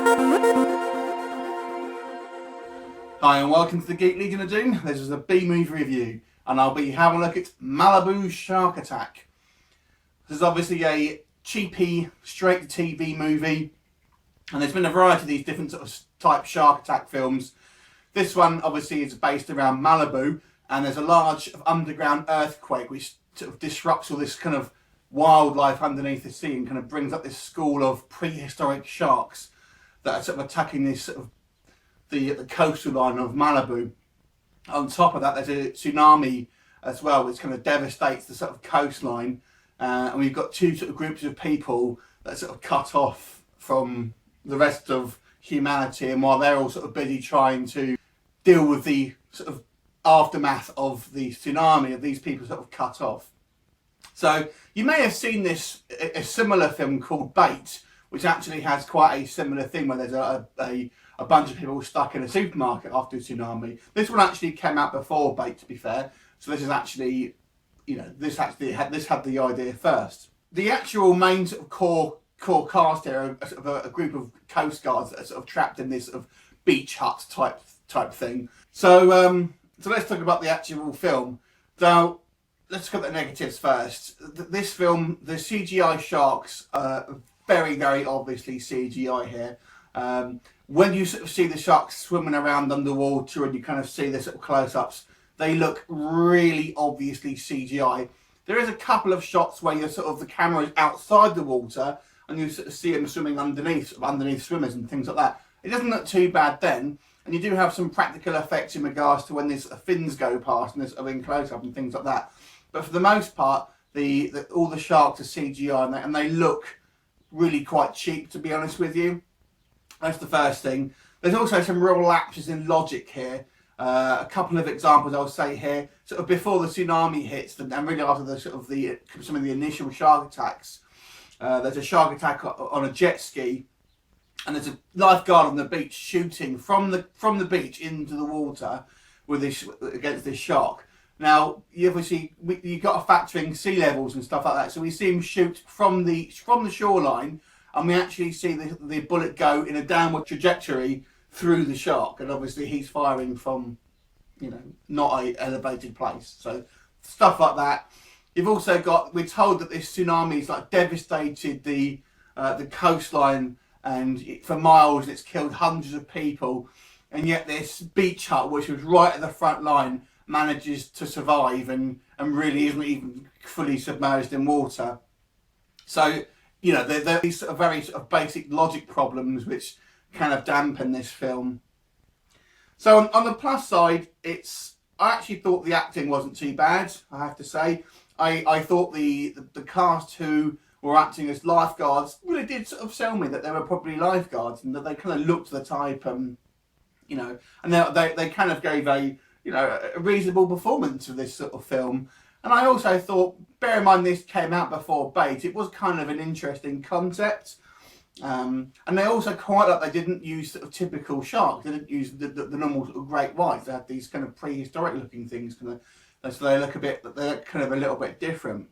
Hi and welcome to the Geek Legion of Doom. This is a B-movie review and I'll be having a look at Malibu Shark Attack. This is obviously a cheapy, straight-to-TV movie, and there's been a variety of these different sort of type shark attack films. This one obviously is based around Malibu, and there's a large underground earthquake which sort of disrupts all this kind of wildlife underneath the sea and kind of brings up this school of prehistoric sharks that are sort of attacking this sort of the coastal line of Malibu. On top of that, there's a tsunami as well, which kind of devastates the sort of coastline, and we've got two sort of groups of people that are sort of cut off from the rest of humanity, and while they're all sort of busy trying to deal with the sort of aftermath of the tsunami, of these people sort of cut off. So you may have seen this, a similar film called Bait, which actually has quite a similar thing where there's a bunch of people stuck in a supermarket after a tsunami. This one actually came out before Bait, to be fair. So this is actually, you know, this had the idea first. The actual main sort of core cast here are sort of a group of coast guards that are sort of trapped in this sort of beach hut type thing. So so let's talk about the actual film. Now, let's look at the negatives first. This film, the CGI sharks are very, very obviously CGI here. When you sort of see the sharks swimming around underwater and you kind of see the sort of close-ups, they look really obviously CGI. There is a couple of shots where you're sort of, the camera is outside the water and you sort of see them swimming underneath swimmers and things like that. It doesn't look too bad then, and you do have some practical effects in regards to when these fins go past and there's sort of in close-up and things like that. But for the most part, all the sharks are CGI and they look really quite cheap, to be honest with you. That's the first thing. There's also some real lapses in logic here. A couple of examples I'll say here. Sort of before the tsunami hits, and really after the sort of some of the initial shark attacks, there's a shark attack on a jet ski, and there's a lifeguard on the beach shooting from the beach into the water with against this shark. Now, you've got to factor in sea levels and stuff like that. So we see him shoot from the shoreline, and we actually see the bullet go in a downward trajectory through the shark. And obviously he's firing from, you know, not an elevated place. So stuff like that. You've also got, we're told that this tsunami's like devastated the coastline, and for miles it's killed hundreds of people. And yet this beach hut, which was right at the front line, manages to survive and really isn't even fully submerged in water. So, you know, there are these sort of very sort of basic logic problems which kind of dampen this film. So on the plus side, I actually thought the acting wasn't too bad, I have to say. I thought the cast who were acting as lifeguards really did sort of sell me that they were probably lifeguards and that they kind of looked the type, you know, and they kind of gave a reasonable performance of this sort of film. And I also thought, bear in mind this came out before Bait, it was kind of an interesting concept. And they also quite like, they didn't use sort of typical sharks. They didn't use the normal sort of great whites. They had these kind of prehistoric looking things, kind of, so they're kind of a little bit different.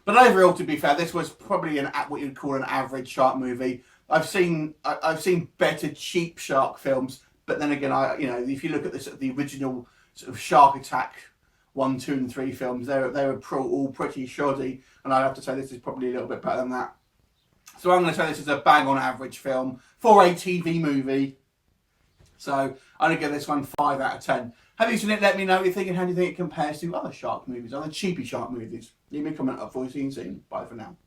But overall, to be fair, this was probably what you'd call an average shark movie. I've seen better cheap shark films, but then again, if you look at the original sort of Shark Attack 1, 2, and 3 films, they were all pretty shoddy, and I have to say this is probably a little bit better than that. So I'm going to say this is a bang on average film for a TV movie. So I'm going to give this one 5 out of 10. Have you seen it? Let me know what you think, and how do you think it compares to other shark movies, other cheapy shark movies. Leave me a comment up for what you've seen. Bye for now.